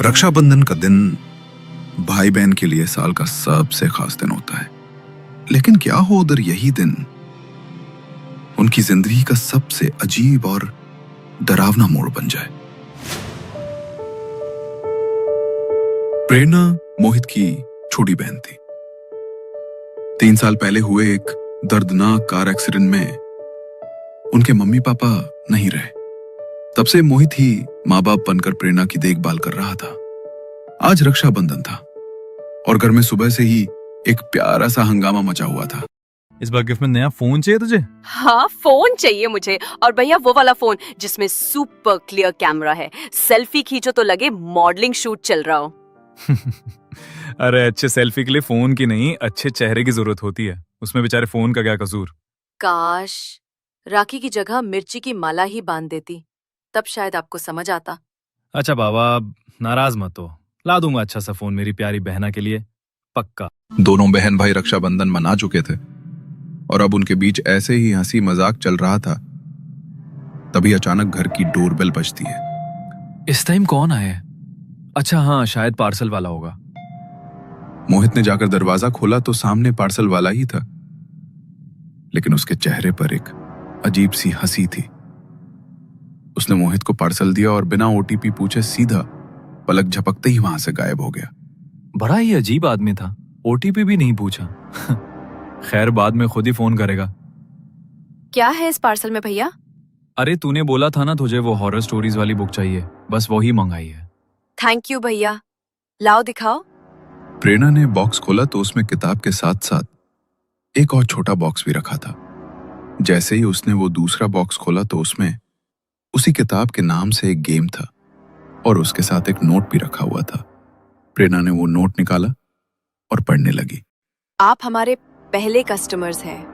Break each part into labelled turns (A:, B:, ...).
A: रक्षाबंधन का दिन भाई बहन के लिए साल का सबसे खास दिन होता है। लेकिन क्या हो उधर यही दिन उनकी जिंदगी का सबसे अजीब और डरावना मोड़ बन जाए। प्रेरणा मोहित की छोटी बहन थी। 3 साल पहले हुए एक दर्दनाक कार एक्सीडेंट में उनके मम्मी पापा नहीं रहे। तब से मोहित ही माँ बाप बनकर प्रेरणा की देखभाल कर रहा था। आज रक्षाबंधन था और घर में सुबह से ही एक प्यारा सा हंगामा मचा हुआ था।
B: इस बार गिफ्ट में नया फोन चाहिए तुझे?
C: हाँ, फोन चाहिए मुझे। और भैया वो वाला फोन जिसमें सुपर क्लियर कैमरा है, सेल्फी खींचो तो लगे मॉडलिंग शूट चल रहा हो।
B: अरे अच्छे सेल्फी के लिए फोन की नहीं, अच्छे चेहरे की जरूरत होती है। उसमें बेचारे फोन का क्या कसूर।
C: काश राखी की जगह मिर्ची की माला ही बांध देती, तब शायद आपको समझ आता।
B: अच्छा बाबा, नाराज मत हो, ला दूंगा अच्छा सा फोन मेरी प्यारी बहना के लिए, पक्का।
A: दोनों बहन भाई रक्षाबंधन मना चुके थे और अब उनके बीच ऐसे ही हंसी मजाक चल रहा था। तभी अचानक घर की डोरबेल बजती है।
B: इस टाइम कौन आए? अच्छा हाँ, शायद पार्सल वाला होगा।
A: मोहित ने जाकर दरवाजा खोला तो सामने पार्सल वाला ही था, लेकिन उसके चेहरे पर एक अजीब सी हंसी थी। उसने मोहित को पार्सल दिया और बिना ओटीपी पूछे सीधा पलक झपकते ही वहां से गायब हो गया।
B: बड़ा ही अजीब आदमी था, ओटीपी भी नहीं पूछा। खैर बाद में खुद ही फोन करेगा।
C: क्या है इस पार्सल में भैया?
B: अरे तूने बोला था ना तुझे वो हॉरर स्टोरीज वाली बुक चाहिए, बस वही मंगाई है।
C: थैंक यू भैया, लाओ दिखाओ।
A: प्रेरणा ने बॉक्स खोला तो उसमें किताब के साथ साथ एक और छोटा बॉक्स भी रखा था। जैसे ही उसने वो दूसरा बॉक्स खोला तो उसमें उसी किताब के नाम से एक गेम था और उसके साथ एक नोट भी रखा हुआ था। प्रेरणा ने वो नोट निकाला और पढ़ने लगी।
C: आप हमारे पहले कस्टमर्स हैं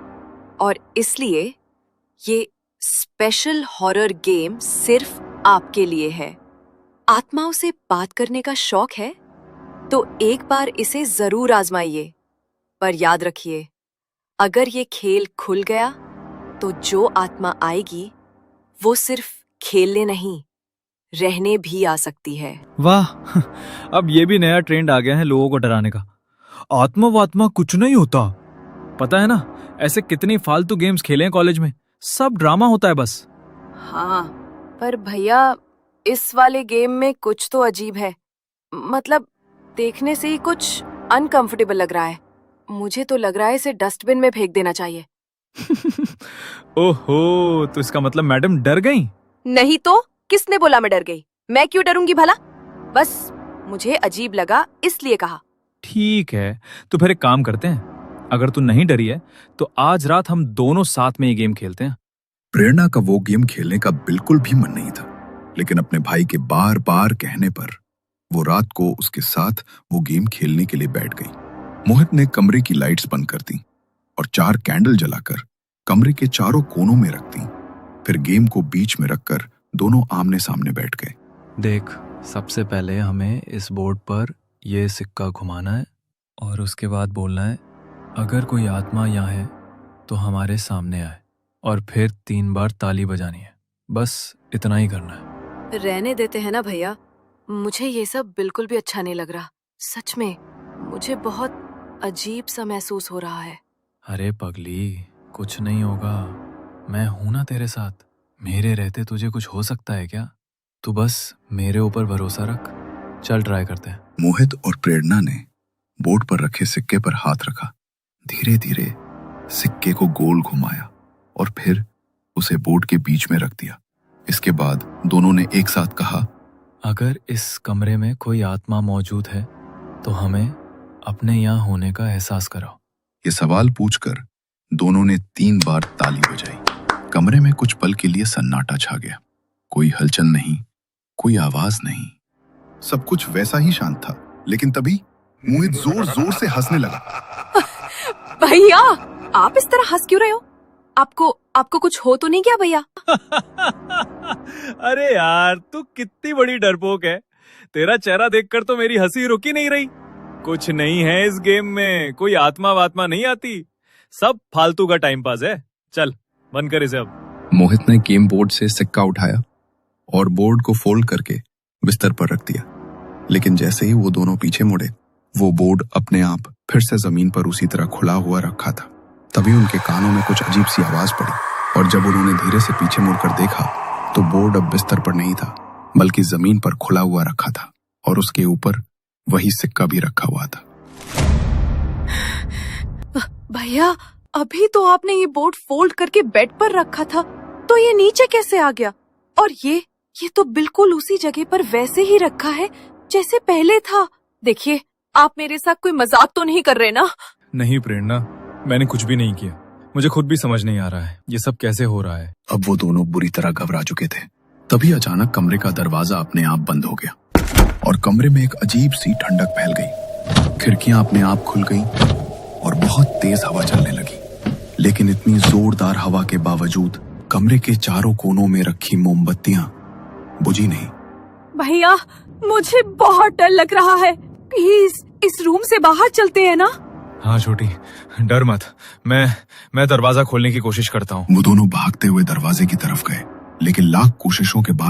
C: और इसलिए ये स्पेशल हॉरर गेम सिर्फ आपके लिए है। आत्माओं से बात करने का शौक है तो एक बार इसे जरूर आजमाइए, पर याद रखिए अगर ये खेल खुल गया तो जो आत्मा आएगी वो सिर्फ खेलने नहीं, रहने भी आ सकती है।
B: वाह, अब ये भी नया ट्रेंड आ गया है लोगों को डराने का। आत्मा वात्मा कुछ नहीं होता, पता है ना। ऐसे कितनी फालतू गेम्स खेले हैं कॉलेज में, सब ड्रामा होता है बस।
C: हाँ, पर भैया इस वाले गेम में कुछ तो अजीब है। मतलब देखने से ही कुछ अनकंफर्टेबल लग रहा है। मुझे तो लग रहा है इसे डस्टबिन में फेंक देना चाहिए।
B: ओहो, तो इसका मतलब मैडम डर गई?
C: नहीं तो किसने बोला मैं डर गई? मैं क्यों डरूंगी भला? बस मुझे अजीब लगा इसलिए कहा।
B: ठीक है, तो फिर एक काम करते हैं, अगर तू नहीं डरी है तो आज रात हम दोनों साथ में ये गेम खेलते हैं।
A: प्रेरणा का वो गेम खेलने का बिल्कुल भी मन नहीं था, लेकिन अपने भाई के बार बार कहने पर वो रात को उसके साथ वो गेम खेलने के लिए बैठ गई। मोहित ने कमरे की लाइट्स बंद कर दी और 4 कैंडल जलाकर कमरे के चारों कोनों में रख दी। फिर गेम को बीच में रखकर दोनों आमने सामने बैठ गए।
B: देख, सबसे पहले हमें इस बोर्ड पर ये सिक्का घुमाना है और उसके बाद बोलना है अगर कोई आत्मा यहाँ है तो हमारे सामने आए, और फिर 3 बार ताली बजानी है। बस इतना ही करना है।
C: रहने देते हैं ना भैया, मुझे ये सब बिल्कुल भी अच्छा नहीं लग रहा। सच में मुझे बहुत अजीब सा महसूस हो रहा है।
B: अरे पगली, कुछ नहीं होगा, मैं हूं ना तेरे साथ। मेरे रहते तुझे कुछ हो सकता है क्या? तू बस मेरे ऊपर भरोसा रख, चल ट्राई करते हैं।
A: मोहित और प्रेरणा ने बोर्ड पर रखे सिक्के पर हाथ रखा। धीरे धीरे सिक्के को गोल घुमाया और फिर उसे बोर्ड के बीच में रख दिया। इसके बाद दोनों ने एक साथ कहा,
B: अगर इस कमरे में कोई आत्मा मौजूद है तो हमें अपने यहाँ होने का एहसास कराओ।
A: ये सवाल पूछकर दोनों ने 3 बार ताली बजाई। कमरे में कुछ पल के लिए सन्नाटा छा गया। कोई हलचल नहीं, कोई आवाज नहीं, सब कुछ वैसा ही शांत था। लेकिन तभी मोहित जोर जोर से हंसने लगा।
C: भैया आप इस तरह हंस क्यों रहे हो? आपको कुछ हो तो नहीं क्या भैया?
B: अरे यार, तू कितनी बड़ी डरपोक है। तेरा चेहरा देखकर तो मेरी हंसी रुक ही नहीं रही। कुछ नहीं है इस गेम में, कोई आत्मा वात्मा नहीं आती, सब फालतू का टाइम पास है। चल बंद कर इसे अब।
A: मोहित ने गेम बोर्ड से सिक्का उठाया और बोर्ड को फोल्ड करके बिस्तर पर रख दिया। लेकिन जैसे ही वो दोनों पीछे मुड़े, वो बोर्ड अपने आप फिर से जमीन पर उसी तरह खुला हुआ रखा था। तभी उनके कानों में कुछ अजीब सी आवाज पड़ी, और जब उन्होंने धीरे से पीछे मुड़कर देखा तो बोर्ड अब बिस्तर पर नहीं था, बल्कि जमीन पर खुला हुआ रखा था, और उसके ऊपर वही सिक्का भी रखा हुआ था।
C: भैया, अभी तो आपने ये बोर्ड फोल्ड करके बेड पर रखा था, तो ये नीचे कैसे आ गया? और ये तो बिल्कुल उसी जगह पर वैसे ही रखा है जैसे पहले था। देखिए, आप मेरे साथ कोई मजाक तो नहीं कर रहे ना?
B: नहीं प्रेरणा, मैंने कुछ भी नहीं किया। मुझे खुद भी समझ नहीं आ रहा है ये सब कैसे हो रहा है।
A: अब वो दोनों बुरी तरह घबरा चुके थे। तभी अचानक कमरे का दरवाजा अपने आप बंद हो गया और कमरे में एक अजीब सी ठंडक फैल गई। खिड़कियां अपने आप खुल गईं और बहुत तेज हवा चलने लगी। लेकिन इतनी जोरदार हवा के बावजूद कमरे के चारों कोनों में रखी मोमबत्तियां बुझी नहीं।
C: भैया, मुझे बहुत डर लग रहा है। प्लीज इस रूम से बाहर चलते हैं ना?
B: हाँ छोटी, डर मत। मैं दरवाजा खोलने की कोशिश करता हूँ।
A: वो दोनों भागते हुए दरवाजे की तरफ गए, लेकिन लाख कोशिशों के बाद